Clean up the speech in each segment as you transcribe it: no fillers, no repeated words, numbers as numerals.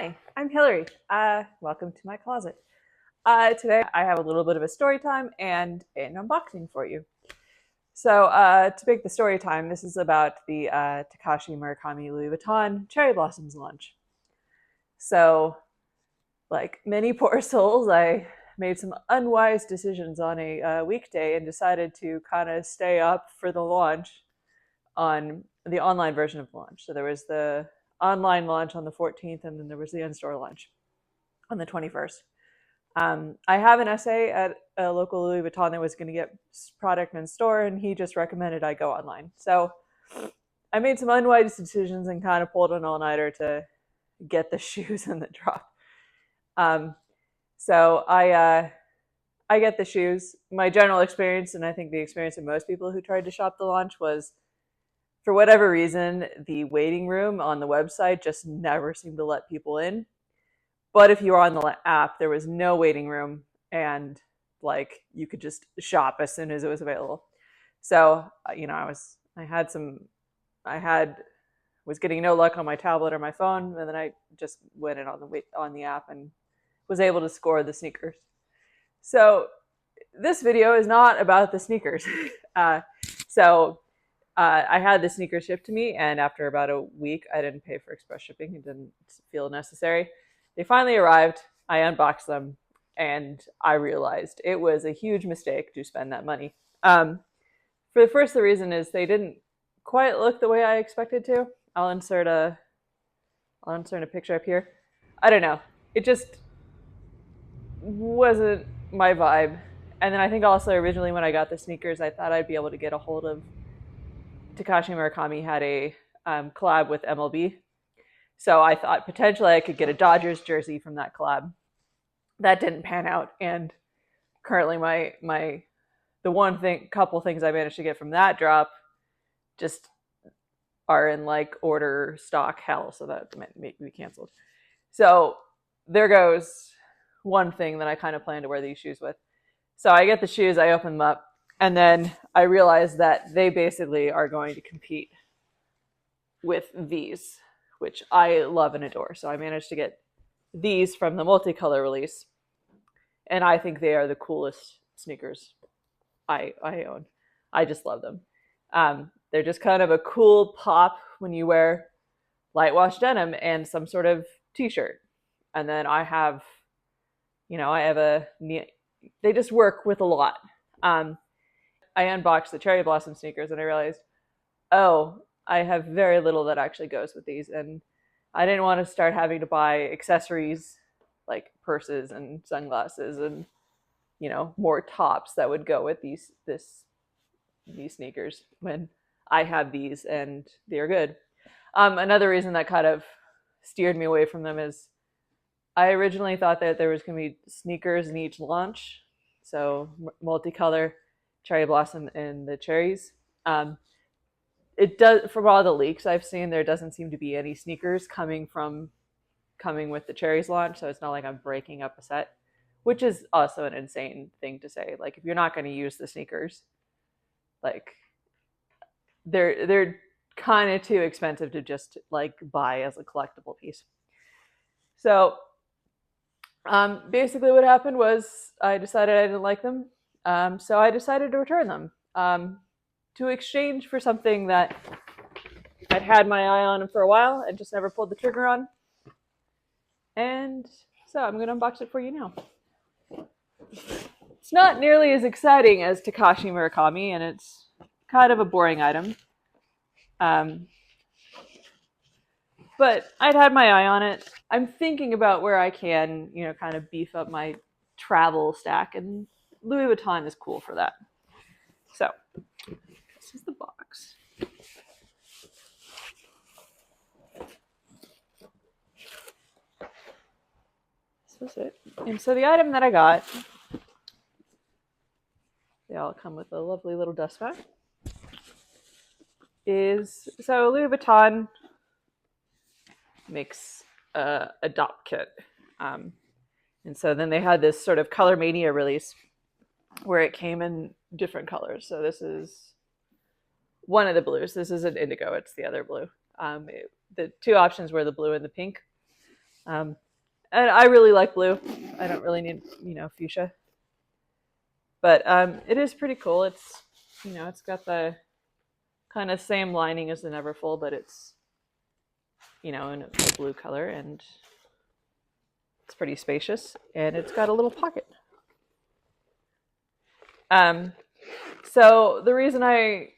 Hi, I'm Hillary. Welcome to my closet. Today I have a little bit of a story time and an unboxing for you. So to make the story time, this is about the Takashi Murakami Louis Vuitton Cherry Blossoms launch. So, like many poor souls, I made some unwise decisions on a weekday and decided to kind of stay up for the launch on the online version of the launch. So there was the online launch on the 14th, and then there was the in-store launch on the 21st. I have an essay at a local Louis Vuitton that was going to get product in store, and he just recommended I go online. So I made some unwise decisions and kind of pulled an all-nighter to get the shoes in the drop. So I get the shoes. My general experience, and I think the experience of most people who tried to shop the launch, was for whatever reason, the waiting room on the website just never seemed to let people in. But if you were on the app, there was no waiting room, and like you could just shop as soon as it was available. So I was getting no luck on my tablet or my phone, and then I just went in on the app and was able to score the sneakers. So this video is not about the sneakers. I had the sneakers shipped to me, and after about a week, I didn't pay for express shipping. It didn't feel necessary. They finally arrived. I unboxed them, and I realized it was a huge mistake to spend that money. For the reason is they didn't quite look the way I expected to. I'll insert a picture up here. I don't know. It just wasn't my vibe. And then I think also originally when I got the sneakers, I thought I'd be able to get a hold of Takashi Murakami had a collab with MLB. So I thought potentially I could get a Dodgers jersey from that collab. That didn't pan out, and currently couple things I managed to get from that drop just are in like order stock hell, so that may be canceled. So there goes one thing that I kind of plan to wear these shoes with. So I get the shoes, I open them up, and then I realize that they basically are going to compete with these, which I love and adore. So I managed to get these from the multicolor release, and I think they are the coolest sneakers I own. I just love them. They're just kind of a cool pop when you wear light wash denim and some sort of t-shirt. And then they just work with a lot. I unboxed the cherry blossom sneakers and I realized, oh, I have very little that actually goes with these. And I didn't want to start having to buy accessories like purses and sunglasses and, more tops that would go with these sneakers when I have these and they're good. Another reason that kind of steered me away from them is I originally thought that there was going to be sneakers in each launch. So multicolor, cherry blossom, and the cherries. It does, from all the leaks I've seen, there doesn't seem to be any sneakers coming with the cherries launch. So it's not like I'm breaking up a set, which is also an insane thing to say. Like if you're not going to use the sneakers, like they're kind of too expensive to just like buy as a collectible piece. So basically what happened was I decided I didn't like them. So I decided to return them to exchange for something that I'd had my eye on for a while and just never pulled the trigger on. And so I'm going to unbox it for you now. It's not nearly as exciting as Takashi Murakami, and it's kind of a boring item. But I'd had my eye on it. I'm thinking about where I can, kind of beef up my travel stack, and Louis Vuitton is cool for that. So, this is the box. This is it. And so the item that I got, they all come with a lovely little dust bag, so Louis Vuitton makes a dop kit. And so then they had this sort of Color Mania release where it came in different colors. So this is one of the blues. This is an indigo. It's the other blue. The two options were the blue and the pink. And I really like blue. I don't really need, fuchsia. But it is pretty cool. It's, it's got the kind of same lining as the Neverfull, but it's, in a blue color, and it's pretty spacious, and it's got a little pocket. So the reason I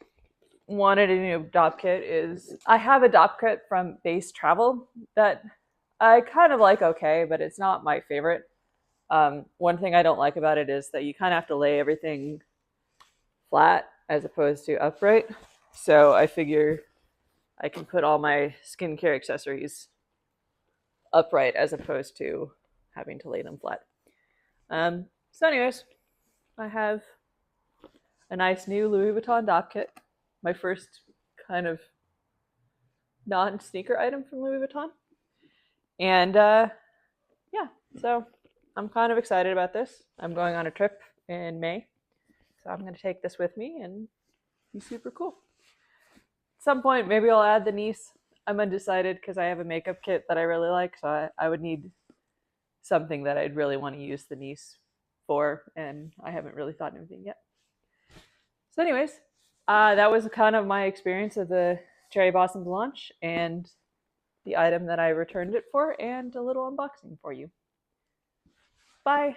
wanted a new Dopp kit is I have a Dopp kit from Base Travel that I kind of like okay, but it's not my favorite. One thing I don't like about it is that you kind of have to lay everything flat as opposed to upright. So I figure I can put all my skincare accessories upright as opposed to having to lay them flat. So, anyways, I have a nice new Louis Vuitton Dopp kit, my first kind of non-sneaker item from Louis Vuitton, and yeah, so I'm kind of excited about this. I'm going on a trip in May, so I'm going to take this with me and be super cool. At some point, maybe I'll add the niece. I'm undecided because I have a makeup kit that I really like, so I would need something that I'd really want to use the niece for, and I haven't really thought of anything yet. So, anyways, that was kind of my experience of the Cherry Blossoms launch and the item that I returned it for, and a little unboxing for you. Bye.